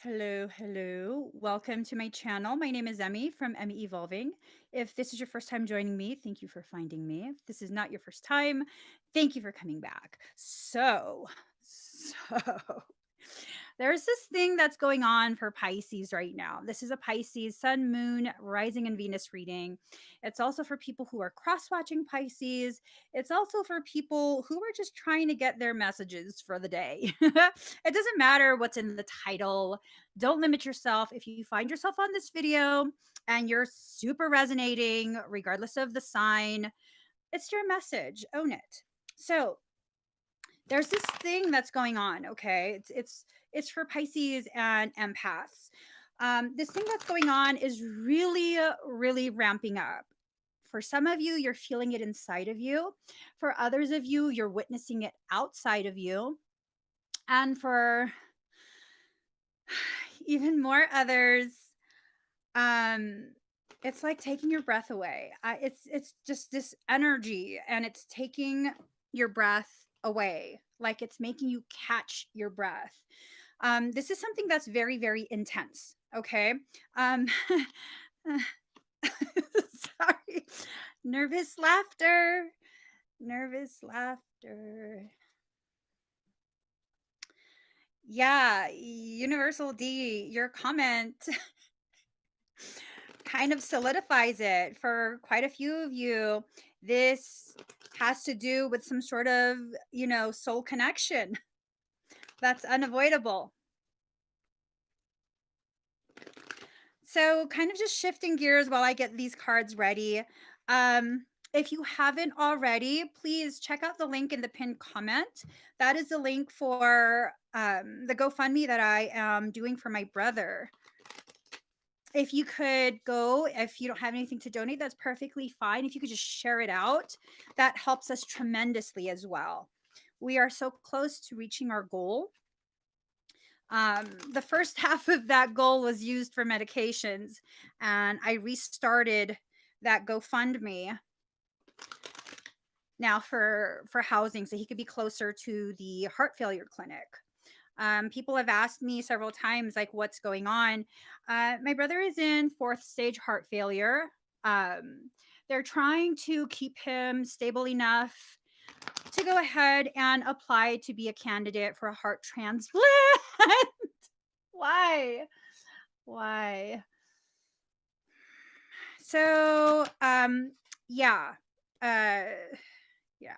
Hello, hello. Welcome to my channel. My name is Emmie from Emmie Evolving. If this is your first time joining me, thank you for finding me. If this is not your first time, thank you for coming back. So there's this thing that's going on for Pisces right now. This is a Pisces Sun, Moon, Rising, and Venus reading. It's also for people who are cross watching Pisces. It's also for people who are just trying to get their messages for the day. It doesn't matter what's in the title. Don't limit yourself. If you find yourself on this video and you're super resonating, regardless of the sign, it's your message. Own it. So, there's this thing that's going on. Okay, it's for Pisces and empaths. This thing that's going on is really ramping up. For some of you, you're feeling it inside of you. For others of you, you're witnessing it outside of you. And for even more others, um it's like taking your breath away. It's just this energy, and it's taking your breath away, like it's making you catch your breath. This is something that's very intense. Okay. um Sorry. Nervous laughter. Nervous laughter. Yeah, Universal D, your comment kind of solidifies it for quite a few of you. This has to do with some sort of, soul connection that's unavoidable. So, kind of just shifting gears while I get these cards ready. If you haven't already, please check out the link in the pinned comment. That is the link for the GoFundMe that I am doing for my brother. If you could go, if you don't have anything to donate, that's perfectly fine. If you could just share it out, that helps us tremendously as well. We are so close to reaching our goal. The first half of that goal was used for medications, and I restarted that GoFundMe now for housing, so he could be closer to the heart failure clinic. People have asked me several times, like, what's going on? My brother is in 4th stage heart failure. They're trying to keep him stable enough to go ahead and apply to be a candidate for a heart transplant. Why? Why? So, yeah. Uh, yeah.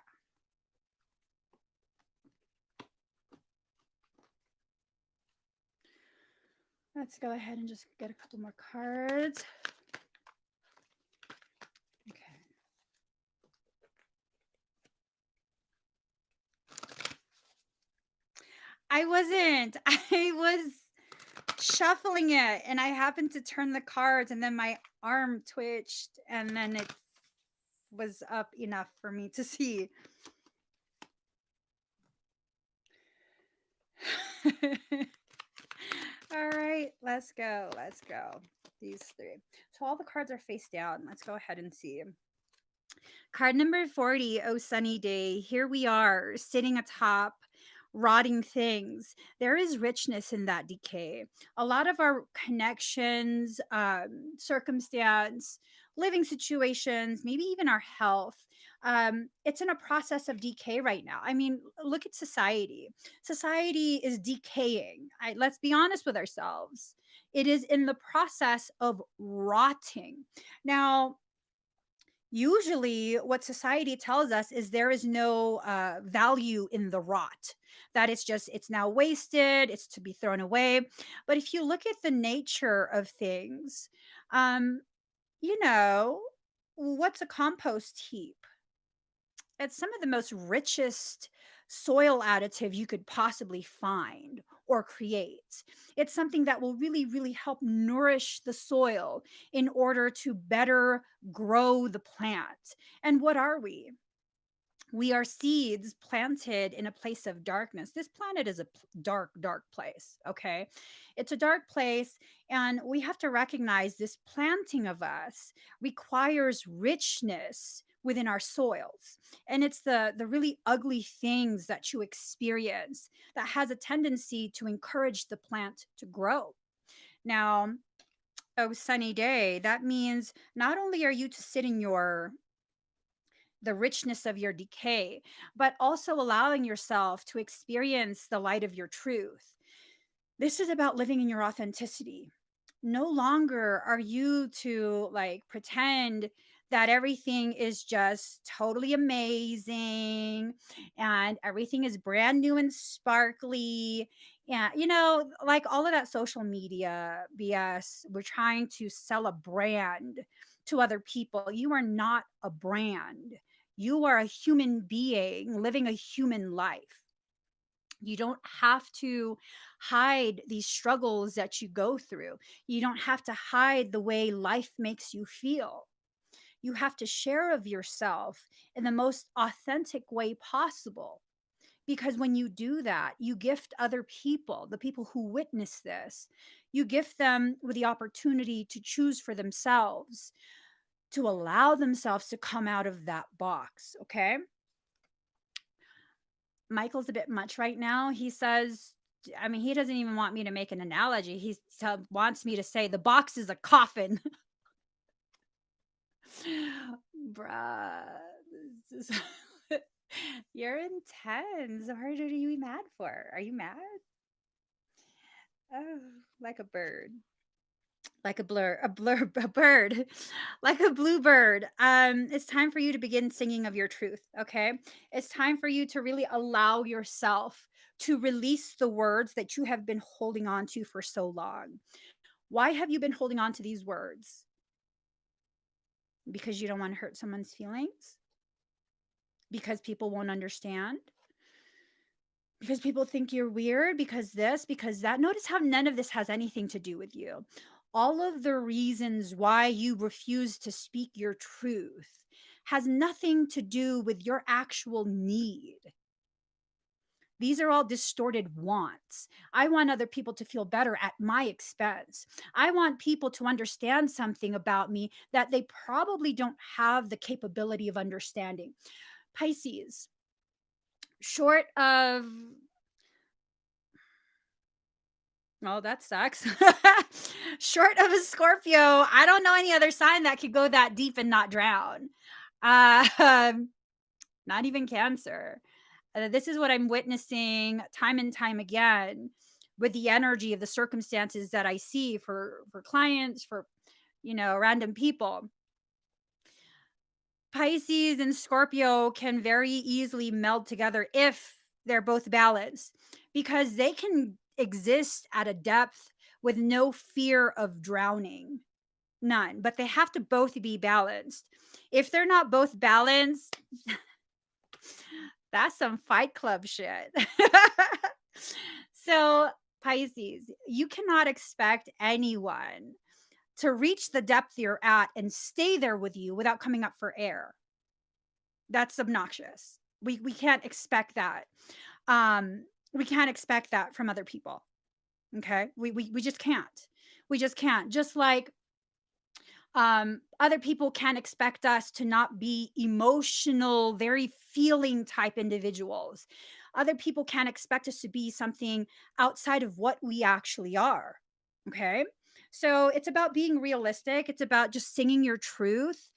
Let's go ahead and just get a couple more cards. Okay. I wasn't. I was shuffling it, and I happened to turn the cards, and then my arm twitched, and then it was up enough for me to see. All right, let's go. Let's go. These three. So all the cards are face down. Let's go ahead and see. Card number 40, Oh Sunny Day. Here we are, sitting atop rotting things. There is richness in that decay. A lot of our connections, circumstance, living situations, maybe even our health, it's in a process of decay right now. I mean, look at society. Society is decaying. Let's be honest with ourselves. It is in the process of rotting. Now, usually what society tells us is there is no value in the rot, that it's now wasted, it's to be thrown away. But if you look at the nature of things, um you know what's a compost heap? It's some of the most richest soil additive you could possibly find or create. It's something that will really help nourish the soil in order to better grow the plant. And what are we? We are seeds planted in a place of darkness. This planet is a dark place. Okay. It's a dark place. And we have to recognize this planting of us requires richness, within our soils. And it's the really ugly things that you experience that has a tendency to encourage the plant to grow. Now, oh, sunny day, that means not only are you to sit in the richness of your decay, but also allowing yourself to experience the light of your truth. This is about living in your authenticity. No longer are you to like pretend that everything is just totally amazing and everything is brand new and sparkly. Yeah, like all of that social media BS, we're trying to sell a brand to other people. You are not a brand. You are a human being living a human life. You don't have to hide these struggles that you go through. You don't have to hide the way life makes you feel. You have to share of yourself in the most authentic way possible. Because when you do that, you gift other people, the people who witness this, you gift them with the opportunity to choose for themselves, to allow themselves to come out of that box. Okay. Michael's a bit much right now. He says, I mean, he doesn't even want me to make an analogy. He wants me to say the box is a coffin. Bruh, this is you're intense. What are you mad for? Are you mad? Oh, like a bird. Like a bird, like a bluebird. It's time for you to begin singing of your truth. Okay, it's time for you to really allow yourself to release the words that you have been holding on to for so long. Why have you been holding on to these words? Because you don't want to hurt someone's feelings, because people won't understand, because people think you're weird, because this, because that. Notice how none of this has anything to do with you. All of the reasons why you refuse to speak your truth has nothing to do with your actual need. These are all distorted wants. I want other people to feel better at my expense. I want people to understand something about me that they probably don't have the capability of understanding. Pisces, short of, oh, that sucks. Short of a Scorpio, I don't know any other sign that could go that deep and not drown. Um, Not even Cancer. This is what I'm witnessing time and time again with the energy of the circumstances that I see for clients, for random people. Pisces and Scorpio can very easily meld together if they're both balanced, because they can exist at a depth with no fear of drowning. None, but they have to both be balanced. If they're not both balanced, that's some Fight Club shit. So, Pisces, you cannot expect anyone to reach the depth you're at and stay there with you without coming up for air. That's obnoxious. We can't expect that. We can't expect that from other people. Okay? We just can't. We just can't. Just like other people can expect us to not be emotional, very feeling type individuals. Other people can expect us to be something outside of what we actually are. Okay. So it's about being realistic. It's about just singing your truth,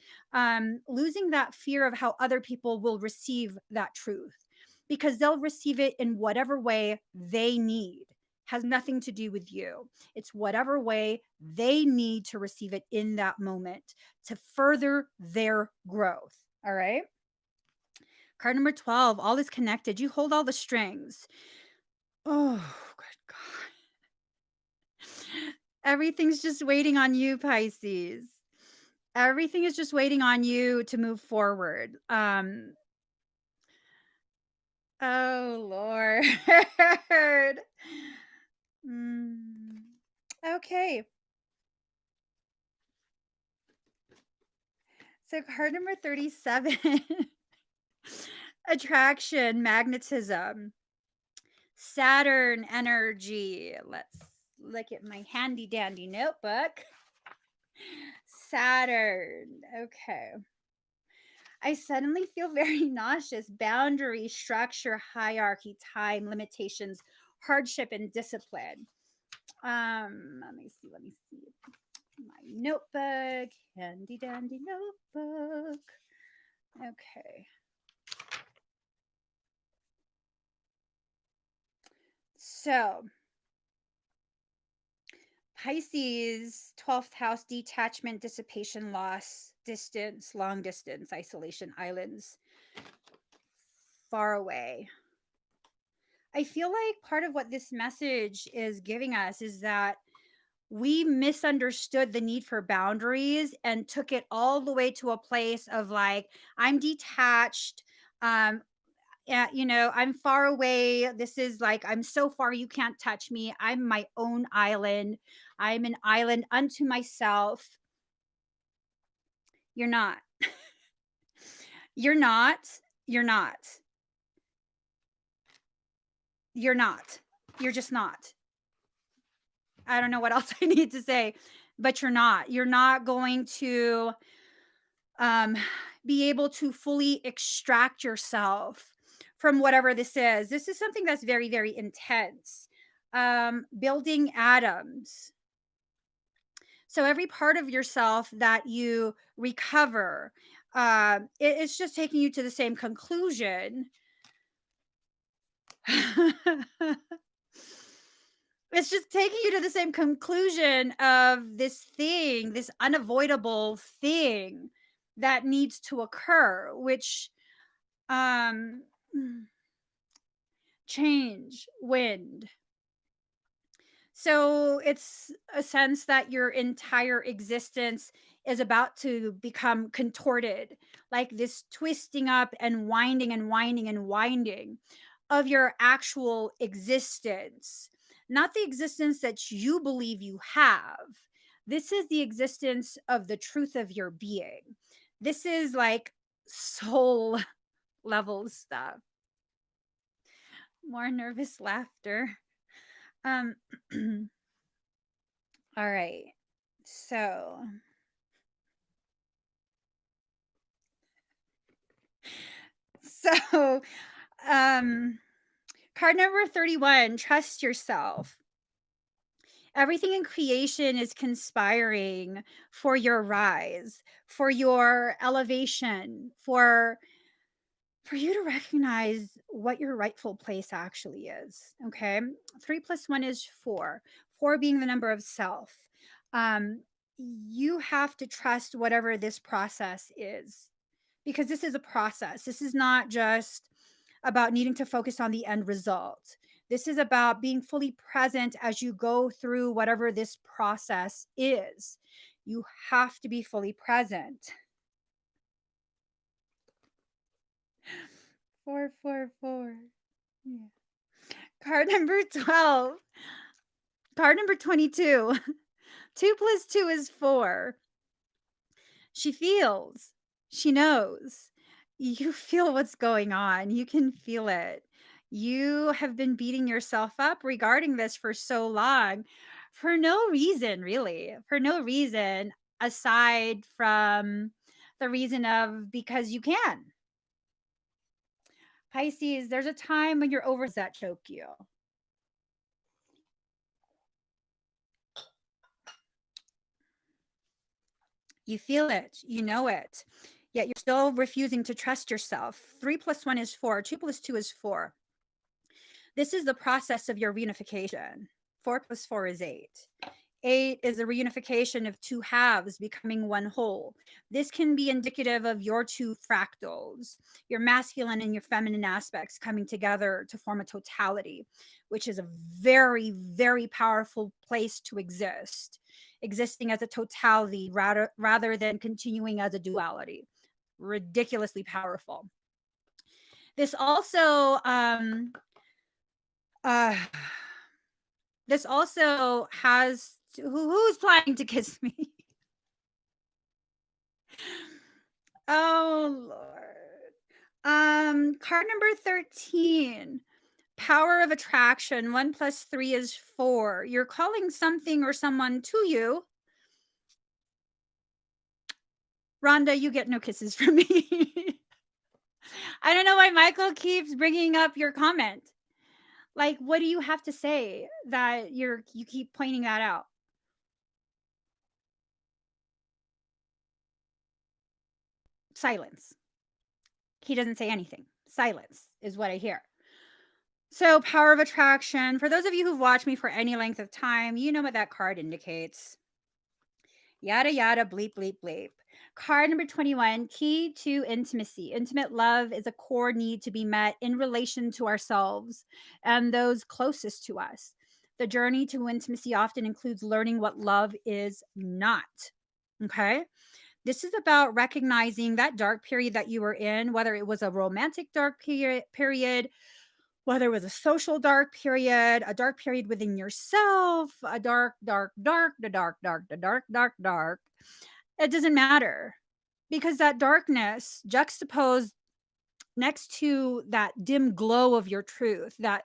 losing that fear of how other people will receive that truth, because they'll receive it in whatever way they need. Has nothing to do with you. It's whatever way they need to receive it in that moment to further their growth. All right. Card number 12, all is connected. You hold all the strings. Oh, good God. Everything's just waiting on you, Pisces. Everything is just waiting on you to move forward. Oh, Lord. Mm. Okay. So card number 37. Attraction, magnetism, Saturn energy. Let's look at my handy dandy notebook. Saturn. Okay. I suddenly feel very nauseous. Boundary, structure, hierarchy, time, limitations, hardship, and discipline. Let me see. Let me see. My notebook, handy dandy notebook. Okay. So, Pisces, 12th house, detachment, dissipation, loss, distance, long distance, isolation, islands, far away. I feel like part of what this message is giving us is that we misunderstood the need for boundaries and took it all the way to a place of like, I'm detached. Um, yeah, I'm far away. This is like, I'm so far, you can't touch me. I'm my own island. I'm an island unto myself. You're not. You're not. You're not. You're not. You're just not. I don't know what else I need to say, but you're not. You're not going to um, be able to fully extract yourself from whatever this is. This is something that's very, very intense. Building atoms. So every part of yourself that you recover, it's just taking you to the same conclusion. It's just taking you to the same conclusion of this thing, this unavoidable thing that needs to occur, which um change, wind. So it's a sense that your entire existence is about to become contorted, like this twisting up and winding and winding and winding of your actual existence, not the existence that you believe you have. This is the existence of the truth of your being. This is like soul level stuff. More nervous laughter. Um, all right. So, so, um, card number 31, trust yourself. Everything in creation is conspiring for your rise, for your elevation, for you to recognize what your rightful place actually is. Okay. 3 + 1 is 4, 4 being the number of self. You have to trust whatever this process is, because this is a process. This is not just about needing to focus on the end result. This is about being fully present as you go through whatever this process is. You have to be fully present. 4, 4, 4. Yeah. Card number 12. Card number 22. 2 + 2 is 4. She feels. She knows. You feel what's going on. You can feel it. You have been beating yourself up regarding this for so long for no reason, really. For no reason aside from the reason of because you can. Pisces, there's a time when you're over that choke you. You feel it, you know it, yet you're still refusing to trust yourself. 3 + 1 is 4, 2 + 2 is 4. This is the process of your reunification. 4 + 4 is 8. 8 is the reunification of two halves becoming one whole. This can be indicative of your two fractals, your masculine and your feminine aspects coming together to form a totality, which is a very, very powerful place to exist, existing as a totality rather than continuing as a duality. Ridiculously powerful. This also uh this also has who's planning to kiss me? Oh Lord. Card number 13. Power of attraction. 1 + 3 is 4. You're calling something or someone to you Rhonda, you get no kisses from me. I don't know why Michael keeps bringing up your comment. Like, what do you have to say that you keep pointing that out? Silence. He doesn't say anything. Silence is what I hear. So, power of attraction. For those of you who've watched me for any length of time, you know what that card indicates. Yada, yada, bleep, bleep, bleep. Card number 21, key to intimacy. Intimate love is a core need to be met in relation to ourselves and those closest to us. The journey to intimacy often includes learning what love is not. Okay. This is about recognizing that dark period that you were in, whether it was a romantic dark period, whether it was a social dark period, a dark period within yourself, a dark, dark, dark, the dark, dark, the dark, dark, dark. It doesn't matter because that darkness juxtaposed next to that dim glow of your truth, that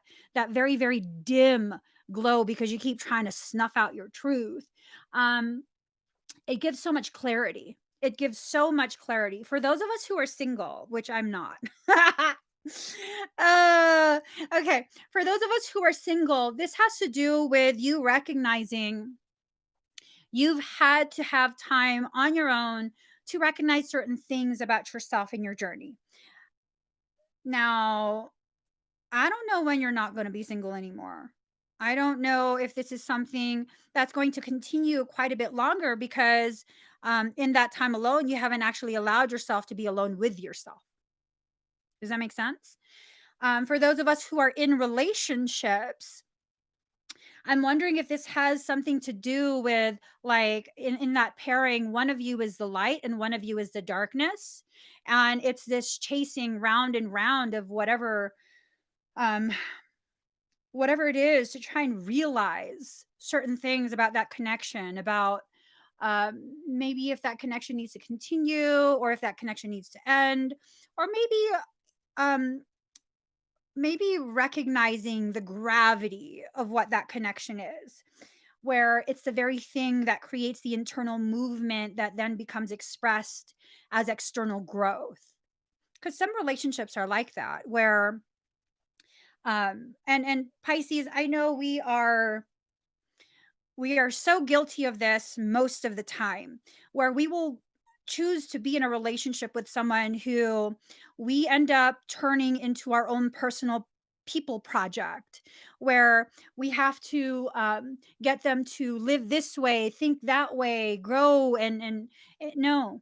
very, very dim glow because you keep trying to snuff out your truth. Um, it gives so much clarity. It gives so much clarity for those of us who are single, which I'm not. Okay. For those of us who are single, this has to do with you recognizing you've had to have time on your own to recognize certain things about yourself in your journey. Now, I don't know when you're not going to be single anymore. I don't know if this is something that's going to continue quite a bit longer because in that time alone, you haven't actually allowed yourself to be alone with yourself. Does that make sense? For those of us who are in relationships, I'm wondering if this has something to do with like in that pairing, one of you is the light and one of you is the darkness. And it's this chasing round and round of um, whatever it is to try and realize certain things about that connection, about maybe if that connection needs to continue or if that connection needs to end, or um, maybe recognizing the gravity of what that connection is, where it's the very thing that creates the internal movement that then becomes expressed as external growth. Because some relationships are like that, where and Pisces, I know we are so guilty of this most of the time, where we will choose to be in a relationship with someone who we end up turning into our own personal people project, where we have to get them to live this way, think that way, grow, no,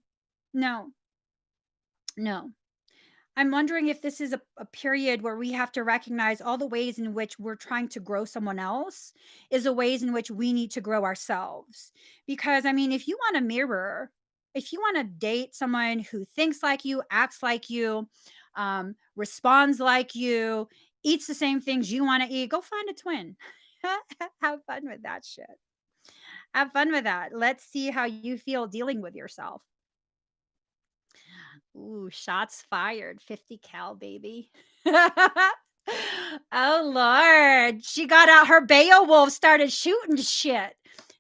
no, no. I'm wondering if this is a period where we have to recognize all the ways in which we're trying to grow someone else is the ways in which we need to grow ourselves. Because, I mean, if you want a mirror, if you want to date someone who thinks like you, acts like you, responds like you, eats the same things you want to eat, go find a twin. Have fun with that shit. Have fun with that. Let's see how you feel dealing with yourself. Ooh, shots fired. 50 cal, baby. Oh, Lord. She got out her Beowulf, started shooting shit.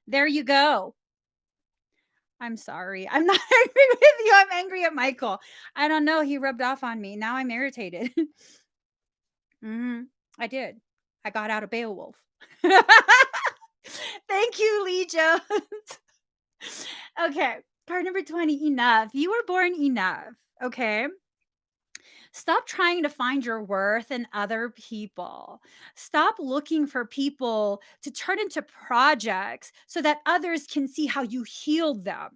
There you go. I'm sorry. I'm not angry with you. I'm angry at Michael. I don't know. He rubbed off on me. Now I'm irritated. I did. I got out of Beowulf. Thank you, Lee Jones. Okay. Card number 20, enough. You were born enough. Okay. Stop trying to find your worth in other people. Stop looking for people to turn into projects so that others can see how you healed them.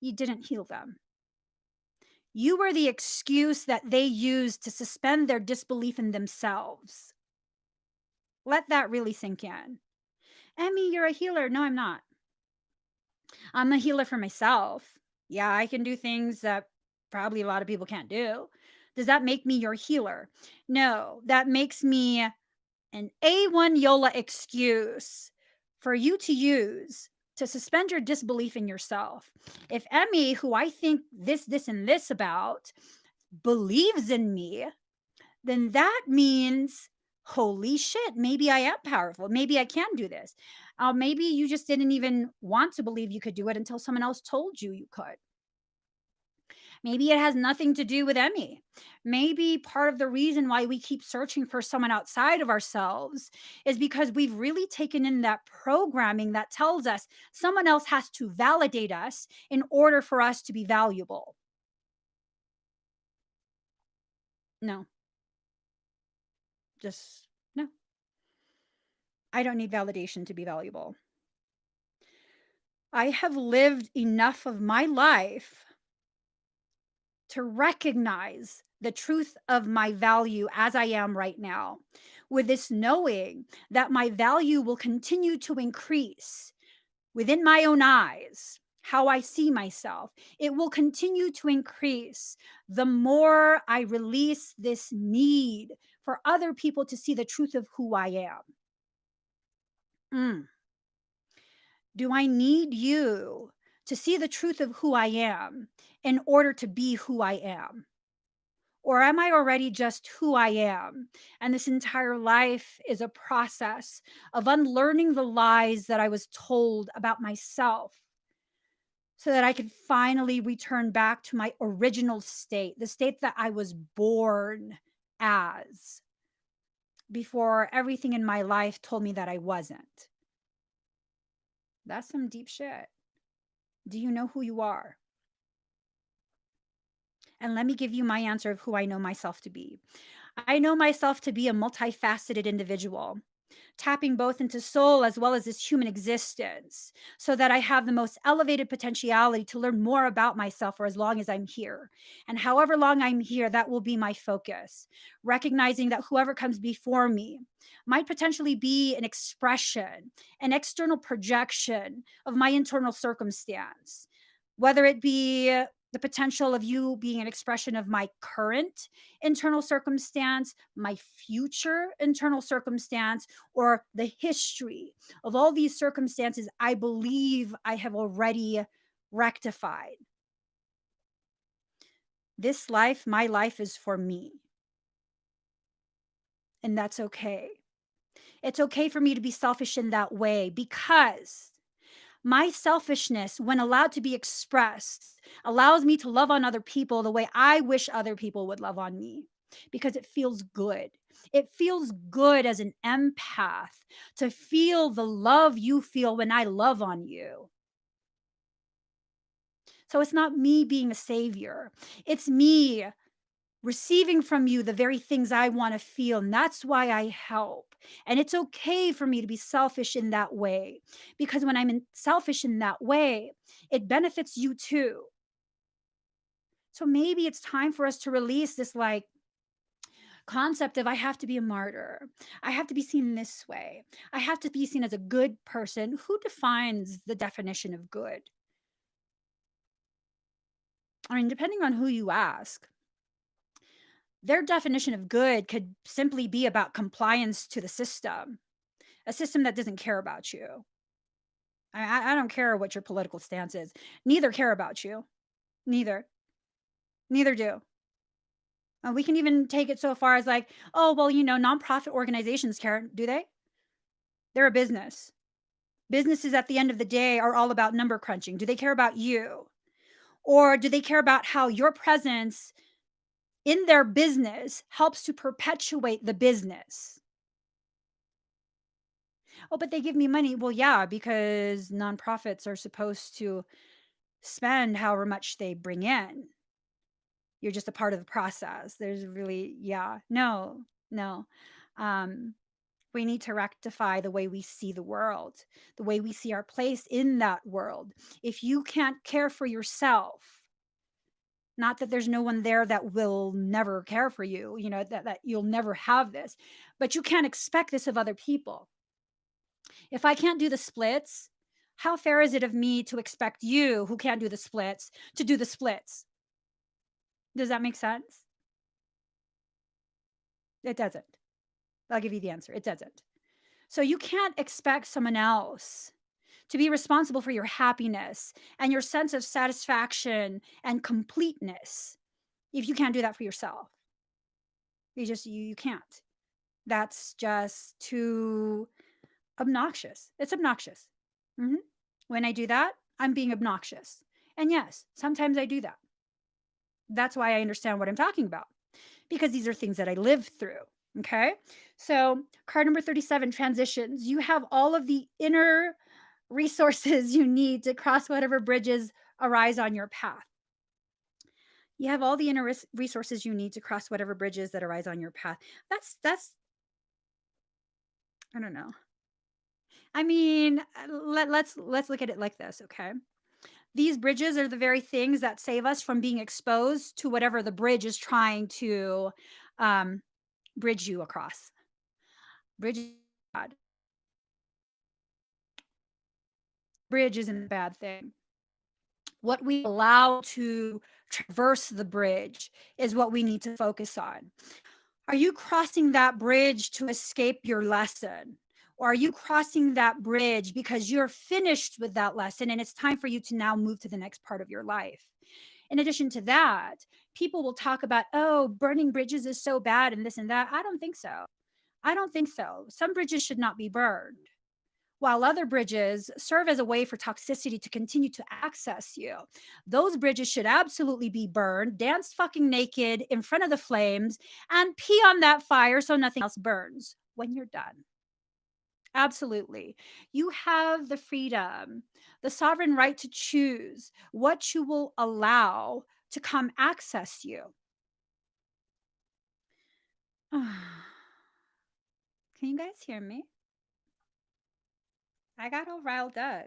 You didn't heal them. You were the excuse that they used to suspend their disbelief in themselves. Let that really sink in. Emmie, you're a healer. No, I'm not. I'm a healer for myself. Yeah, I can do things that probably a lot of people can't do. Does that make me your healer? No, that makes me an A1 YOLA excuse for you to use to suspend your disbelief in yourself. If Emmie, who I think this, and this about, believes in me, then that means, holy shit, maybe I am powerful. Maybe I can do this. Maybe you just didn't even want to believe you could do it until someone else told you you could. Maybe it has nothing to do with Emmy. Maybe part of the reason why we keep searching for someone outside of ourselves is because we've really taken in that programming that tells us someone else has to validate us in order for us to be valuable. No, just no. I don't need validation to be valuable. I have lived enough of my life to recognize the truth of my value as I am right now, with this knowing that my value will continue to increase within my own eyes, how I see myself. It will continue to increase the more I release this need for other people to see the truth of who I am. Mm. Do I need you to see the truth of who I am in order to be who I am? Or am I already just who I am? And this entire life is a process of unlearning the lies that I was told about myself so that I could finally return back to my original state, the state that I was born as before everything in my life told me that I wasn't. That's some deep shit. Do you know who you are? And let me give you my answer of who I know myself to be. I know myself to be a multifaceted individual, tapping both into soul as well as this human existence, so that I have the most elevated potentiality to learn more about myself for as long as I'm here. And however long I'm here, that will be my focus, recognizing that whoever comes before me might potentially be an expression, an external projection of my internal circumstance, whether it be the potential of you being an expression of my current internal circumstance, my future internal circumstance, or the history of all these circumstances I believe I have already rectified. This life, my life is for me, and that's okay. It's okay for me to be selfish in that way because my selfishness, when allowed to be expressed, allows me to love on other people the way I wish other people would love on me because it feels good. It feels good as an empath to feel the love you feel when I love on you. So it's not me being a savior, it's me receiving from you the very things I want to feel. And that's why I help. And it's okay for me to be selfish in that way because when selfish in that way, it benefits you too. So maybe it's time for us to release this like concept of I have to be a martyr. I have to be seen this way. I have to be seen as a good person. Who defines the definition of good? I mean, depending on who you ask, their definition of good could simply be about compliance to the system, a system that doesn't care about you. I don't care what your political stance is. Neither care about you. Neither. Neither do. We can even take it so far as like, oh, well, nonprofit organizations care. Do they? They're a business. Businesses at the end of the day are all about number crunching. Do they care about you? Or do they care about how your presence in their business helps to perpetuate the business? Oh, but they give me money. Well, yeah, because nonprofits are supposed to spend however much they bring in. You're just a part of the process. There's really, yeah, no, no. Um, we need to rectify the way we see the world, the way we see our place in that world. If you can't care for yourself, not that there's no one there that will never care for you, that you'll never have this, but you can't expect this of other people. If I can't do the splits, how fair is it of me to expect you, who can't do the splits, to do the splits? Does that make sense? It doesn't. I'll give you the answer. It doesn't. So you can't expect someone else to be responsible for your happiness and your sense of satisfaction and completeness if you can't do that for yourself. You can't. That's just too obnoxious. It's obnoxious. Mhm. When I do that, I'm being obnoxious. And yes, sometimes I do that. That's why I understand what I'm talking about, because these are things that I lived through. Okay. So, card number 37, transitions. You have all of the inner resources you need to cross whatever bridges arise on your path. You have all the inner resources you need to cross whatever bridges that arise on your path. That's I don't know. I mean, let's look at it like this, okay? These bridges are the very things that save us from being exposed to whatever the bridge is trying to um, bridge you across. Bridge, bad. Bridge isn't a bad thing. What we allow to traverse the bridge is what we need to focus on. Are you crossing that bridge to escape your lesson? Or are you crossing that bridge because you're finished with that lesson and it's time for you to now move to the next part of your life? In addition to that, people will talk about, oh, burning bridges is so bad and this and that. I don't think so. I don't think so. Some bridges should not be burned, while other bridges serve as a way for toxicity to continue to access you. Those bridges should absolutely be burned, dance fucking naked in front of the flames, and pee on that fire so nothing else burns when you're done. Absolutely. You have the freedom, the sovereign right to choose what you will allow to come access you. Can you guys hear me? I got all riled up.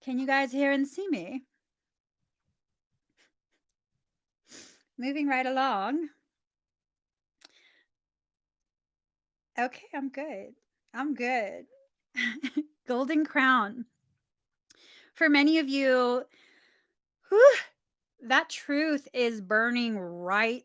Can you guys hear and see me? Moving right along. Okay, I'm good. I'm good. Golden crown. For many of you, whew, that truth is burning right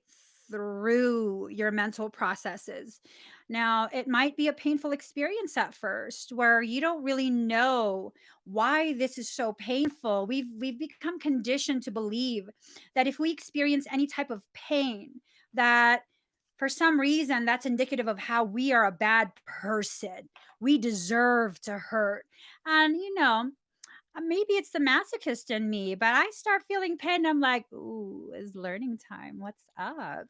through your mental processes. Now, it might be a painful experience at first where you don't really know why this is so painful. We've become conditioned to believe that if we experience any type of pain, that for some reason that's indicative of how we are a bad person. We deserve to hurt. And maybe it's the masochist in me, but I start feeling pain. I'm like, ooh, it's learning time. What's up?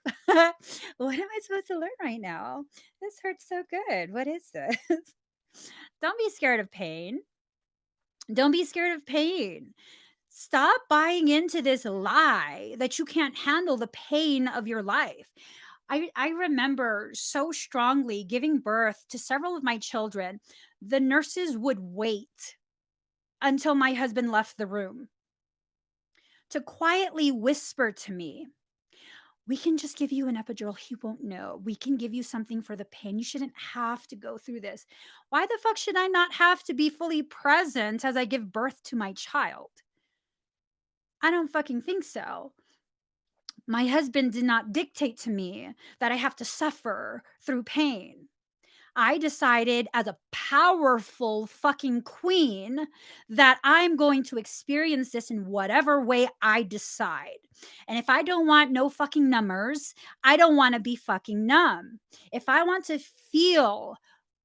What am I supposed to learn right now? This hurts so good. What is this? Don't be scared of pain. Don't be scared of pain. Stop buying into this lie that you can't handle the pain of your life. I remember so strongly giving birth to several of my children. The nurses would wait until my husband left the room to quietly whisper to me, we can just give you an epidural. He won't know. We can give you something for the pain. You shouldn't have to go through this. Why the fuck should I not have to be fully present as I give birth to my child? I don't fucking think so. My husband did not dictate to me that I have to suffer through pain. I decided as a powerful fucking queen that I'm going to experience this in whatever way I decide. And if I don't want no fucking numbers, I don't want to be fucking numb. If I want to feel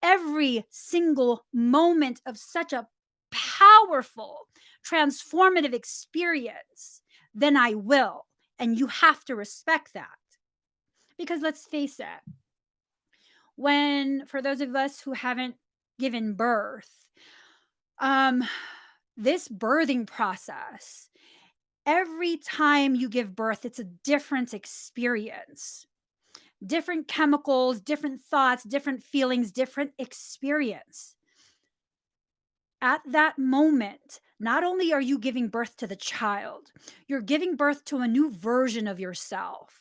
every single moment of such a powerful, transformative experience, then I will. And you have to respect that. Because let's face it, for those of us who haven't given birth, um, this birthing process, every time you give birth, it's a different experience. Different chemicals, different thoughts, different feelings, different experience. At that moment, not only are you giving birth to the child, you're giving birth to a new version of yourself.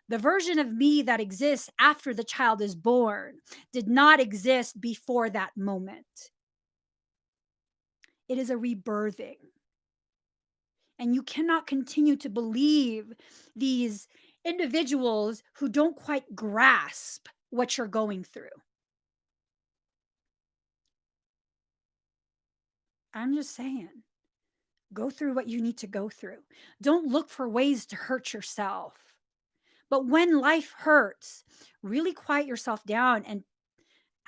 The version of me that exists after the child is born did not exist before that moment. It is a rebirthing. And you cannot continue to believe these individuals who don't quite grasp what you're going through. I'm just saying, go through what you need to go through. Don't look for ways to hurt yourself. But when life hurts, really quiet yourself down and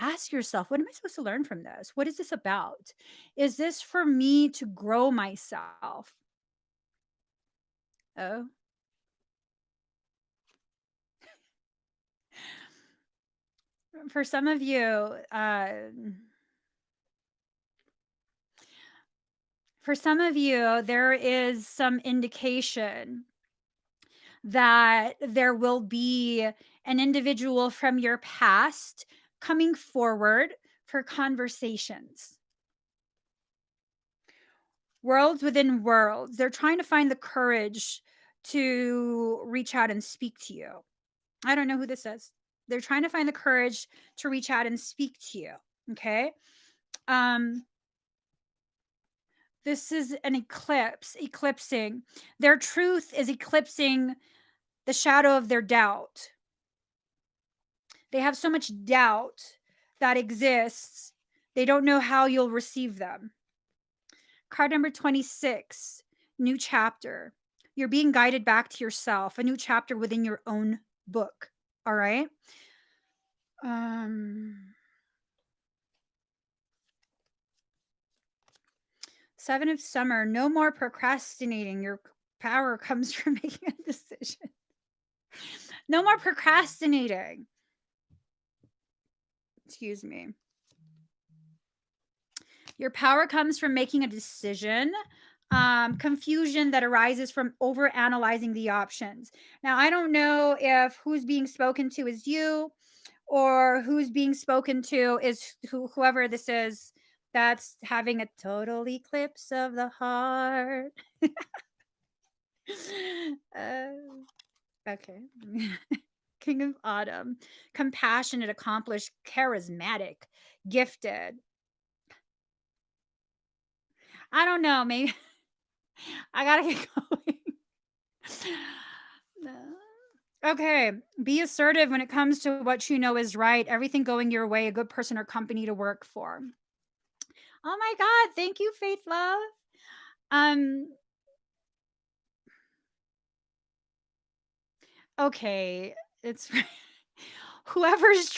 Ask yourself, what am I supposed to learn from this? What is this about? Is this for me to grow myself? Oh, for some of you, there is some indication that there will be an individual from your past coming forward for conversations. Worlds within worlds. They're trying to find the courage to reach out and speak to you. I don't know who this is. They're trying to find the courage to reach out and speak to you. Okay. This is an eclipsing. Their truth is eclipsing the shadow of their doubt. They have so much doubt that exists, they don't know how you'll receive them. Card number 26, new chapter. You're being guided back to yourself, a new chapter within your own book. All right. Seven of Summer, no more procrastinating. Your power comes from making a decision. No more procrastinating. Excuse me. Your power comes from making a decision. Confusion that arises from over analyzing the options. Now, I don't know if who's being spoken to is you or who's being spoken to is whoever this is that's having a total eclipse of the heart. Okay. King of Autumn, compassionate, accomplished, charismatic, gifted. I don't know, maybe I gotta get going. Okay, be assertive when it comes to what you know is right. Everything going your way, a good person or company to work for. Oh my God, thank you, Faith Love. Okay, it's whoever's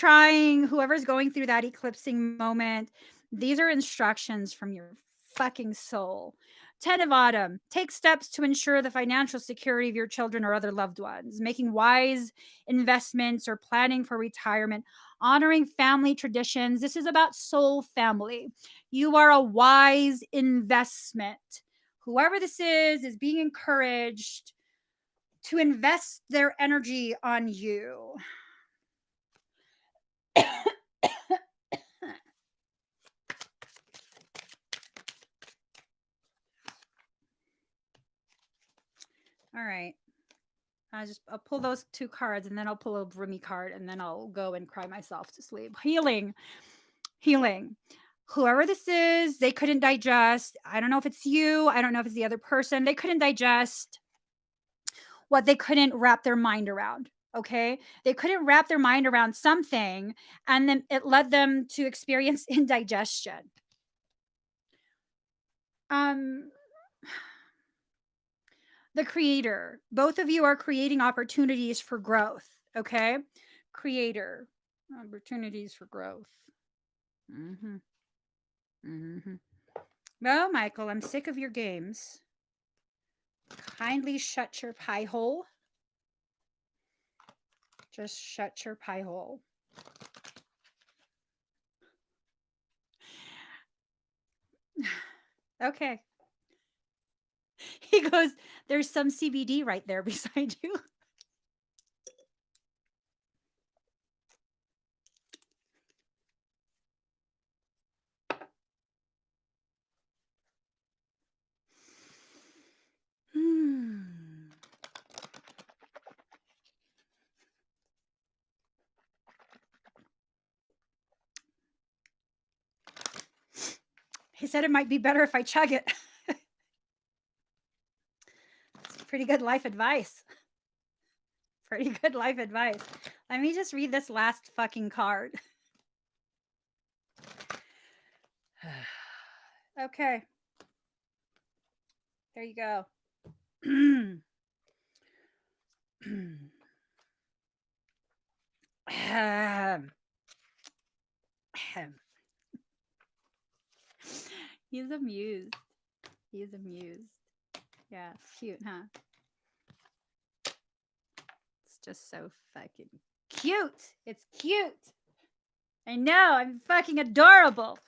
going through that eclipsing moment, these are instructions from your fucking soul. 10 of Autumn, take steps to ensure the financial security of your children or other loved ones, making wise investments or planning for retirement, honoring family traditions. This is about soul family. You are a wise investment. Whoever this is being encouraged to invest their energy on you. All right. I'll pull those two cards and then I'll pull a Rumi card and then I'll go and cry myself to sleep. Healing. Whoever this is, they couldn't digest. I don't know if it's you. I don't know if it's the other person. They couldn't digest what they couldn't wrap their mind around. Okay. They couldn't wrap their mind around something and then it led them to experience indigestion. The creator. Both of you are creating opportunities for growth. Okay. Creator. Opportunities for growth. No, Michael, I'm sick of your games. Kindly shut your pie hole. Just shut your pie hole. Okay. He goes, there's some CBD right there beside you. He said it might be better if I chug it. It's pretty good life advice. Pretty good life advice. Let me just read this last fucking card. Okay. There you go. him. He's amused. He's amused. Yeah, it's cute, huh? It's just so fucking cute. It's cute. I know, I'm fucking adorable.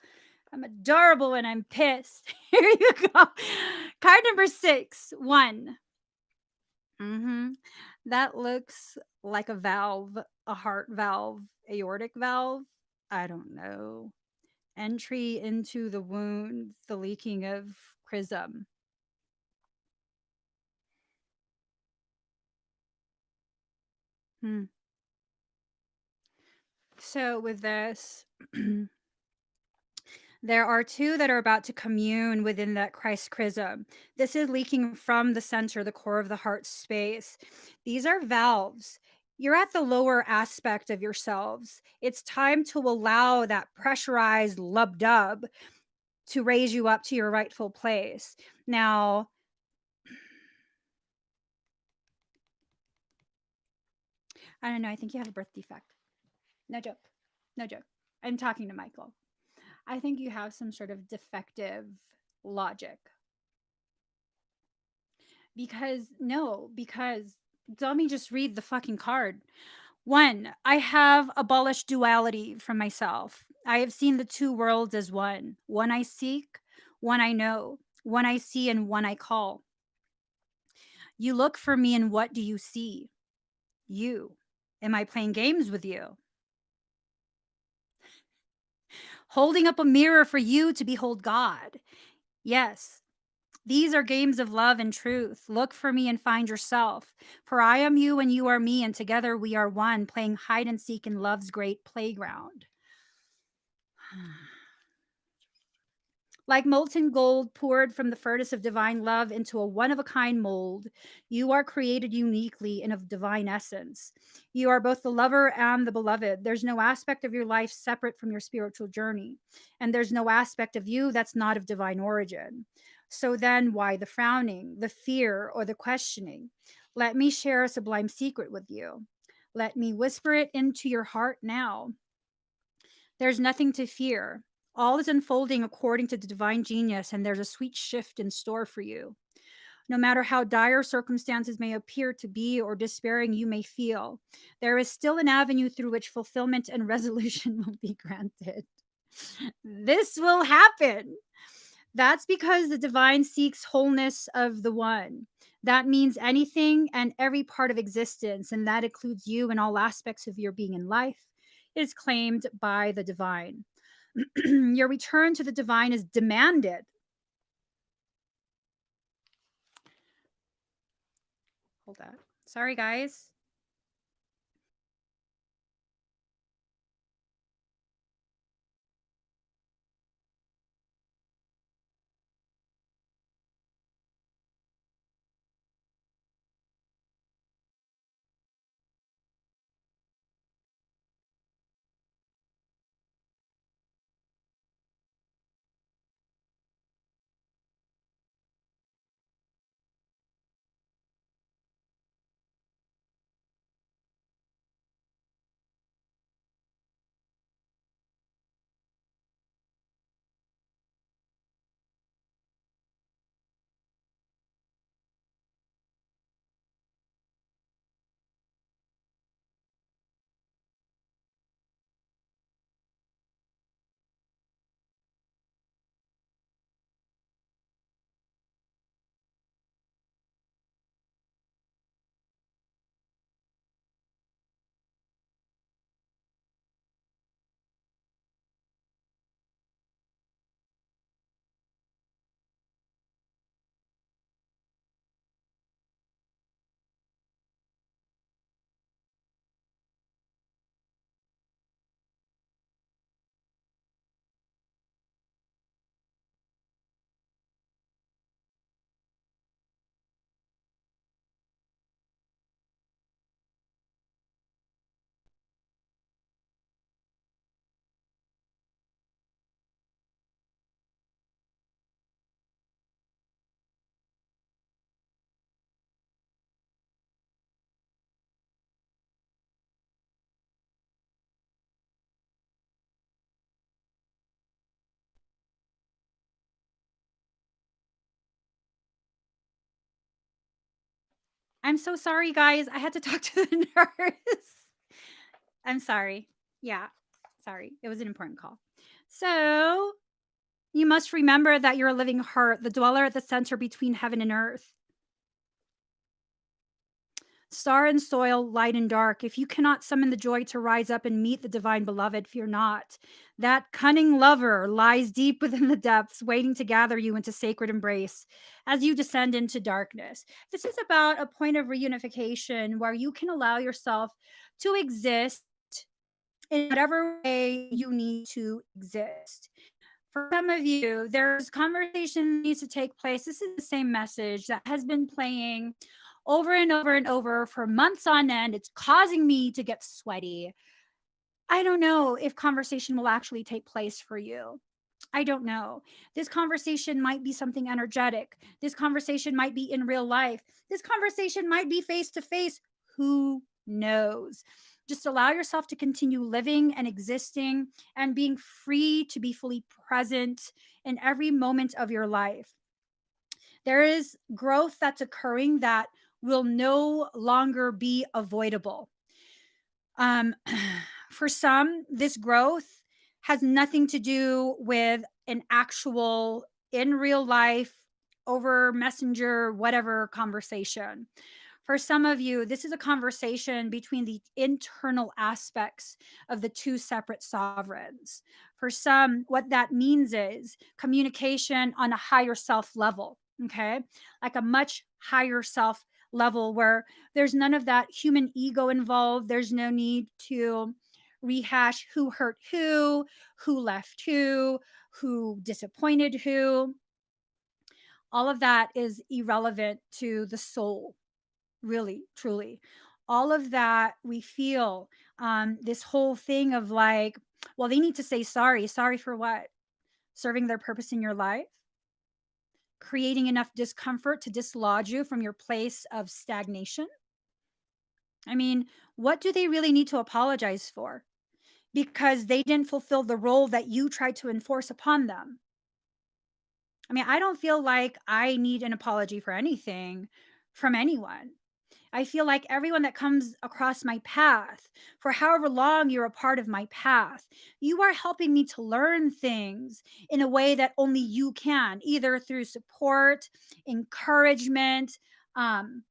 I'm adorable when I'm pissed. Here you go. Card number 6, 1. That looks like a valve, a heart valve, aortic valve. I don't know. Entry into the wound, the leaking of chrism. So with this, there are two that are about to commune within that Christ chrism. This is leaking from the center, the core of the heart space. These are valves. You're at the lower aspect of yourselves. It's time to allow that pressurized lub dub to raise you up to your rightful place. Now, I don't know. I think you have a birth defect. No joke. No joke. I'm talking to Michael. I think you have some sort of defective logic. Because let me just read the fucking card. 1, I have abolished duality from myself. I have seen the two worlds as one. One I seek, one I know, one I see, and one I call. You look for me, and what do you see? You. Am I playing games with you? Holding up a mirror for you to behold God. Yes, these are games of love and truth. Look for me and find yourself. For I am you and you are me, and together we are one, playing hide and seek in love's great playground. Like molten gold poured from the furnace of divine love into a one of a kind mold, you are created uniquely and of divine essence. You are both the lover and the beloved. There's no aspect of your life separate from your spiritual journey, and there's no aspect of you that's not of divine origin. So then, why the frowning, the fear, or the questioning? Let me share a sublime secret with you. Let me whisper it into your heart now. There's nothing to fear. All is unfolding according to the divine genius, and there's a sweet shift in store for you. No matter how dire circumstances may appear to be or despairing you may feel, there is still an avenue through which fulfillment and resolution will be granted. This will happen. That's because the divine seeks wholeness of the one. That means anything and every part of existence, and that includes you and all aspects of your being in life, is claimed by the divine. Your return to the divine is demanded. Hold that. Sorry, guys. I'm so sorry, guys. I had to talk to the nurse. I'm sorry. Yeah, sorry. It was an important call. So, you must remember that you're a living heart, the dweller at the center between heaven and earth. Star and soil, light and dark. If you cannot summon the joy to rise up and meet the divine beloved, fear not. That cunning lover lies deep within the depths, waiting to gather you into sacred embrace as you descend into darkness. This is about a point of reunification where you can allow yourself to exist in whatever way you need to exist. For some of you, there's conversation that needs to take place. This is the same message that has been playing over and over and over for months on end. It's causing me to get sweaty. I don't know if conversation will actually take place for you. I don't know. This conversation might be something energetic. This conversation might be in real life. This conversation might be face to face. Who knows? Just allow yourself to continue living and existing and being free to be fully present in every moment of your life. There is growth that's occurring that will no longer be avoidable. Um, for some, this growth has nothing to do with an actual in real life, over messenger, whatever conversation. For some of you, this is a conversation between the internal aspects of the two separate sovereigns. For some, what that means is communication on a higher self level, okay? Like a much higher self level where there's none of that human ego involved. There's no need to rehash who hurt who left who disappointed who. All of that is irrelevant to the soul, really, truly. All of that we feel, this whole thing of like, well, they need to say sorry. Sorry for what? Serving their purpose in your life? Creating enough discomfort to dislodge you from your place of stagnation? I mean, what do they really need to apologize for? Because they didn't fulfill the role that you tried to enforce upon them. I mean, I don't feel like I need an apology for anything from anyone. I feel like everyone that comes across my path, for however long you're a part of my path, you are helping me to learn things in a way that only you can, either through support, encouragement, um,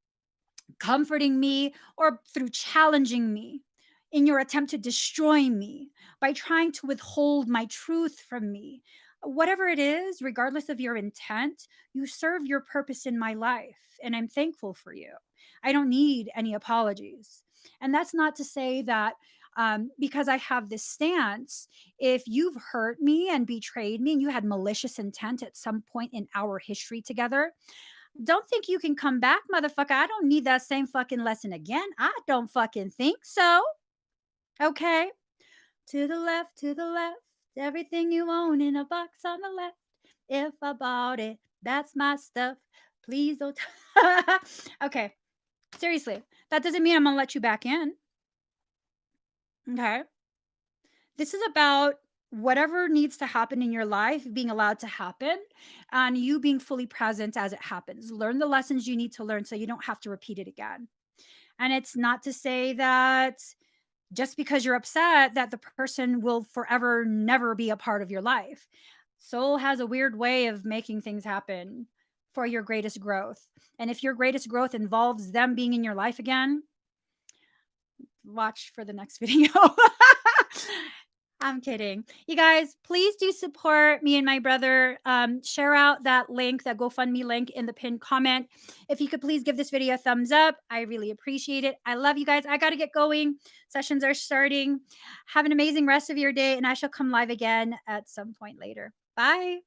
comforting me, or through challenging me in your attempt to destroy me by trying to withhold my truth from me. Whatever it is, regardless of your intent, you serve your purpose in my life, and I'm thankful for you. I don't need any apologies. And that's not to say that because I have this stance, if you've hurt me and betrayed me and you had malicious intent at some point in our history together, don't think you can come back, motherfucker. I don't need that same fucking lesson again. I don't fucking think so. Okay. To the left, to the left. Everything you own in a box on the left. If I bought it, that's my stuff. Please don't. Okay. Seriously. That doesn't mean I'm going to let you back in. Okay. This is about whatever needs to happen in your life being allowed to happen and you being fully present as it happens. Learn the lessons you need to learn so you don't have to repeat it again. And it's not to say that just because you're upset that the person will forever never be a part of your life. Soul has a weird way of making things happen for your greatest growth. And if your greatest growth involves them being in your life again, watch for the next video. I'm kidding. You guys, please do support me and my brother. Share out that link, that GoFundMe link in the pinned comment. If you could please give this video a thumbs up, I really appreciate it. I love you guys. I got to get going. Sessions are starting. Have an amazing rest of your day, and I shall come live again at some point later. Bye.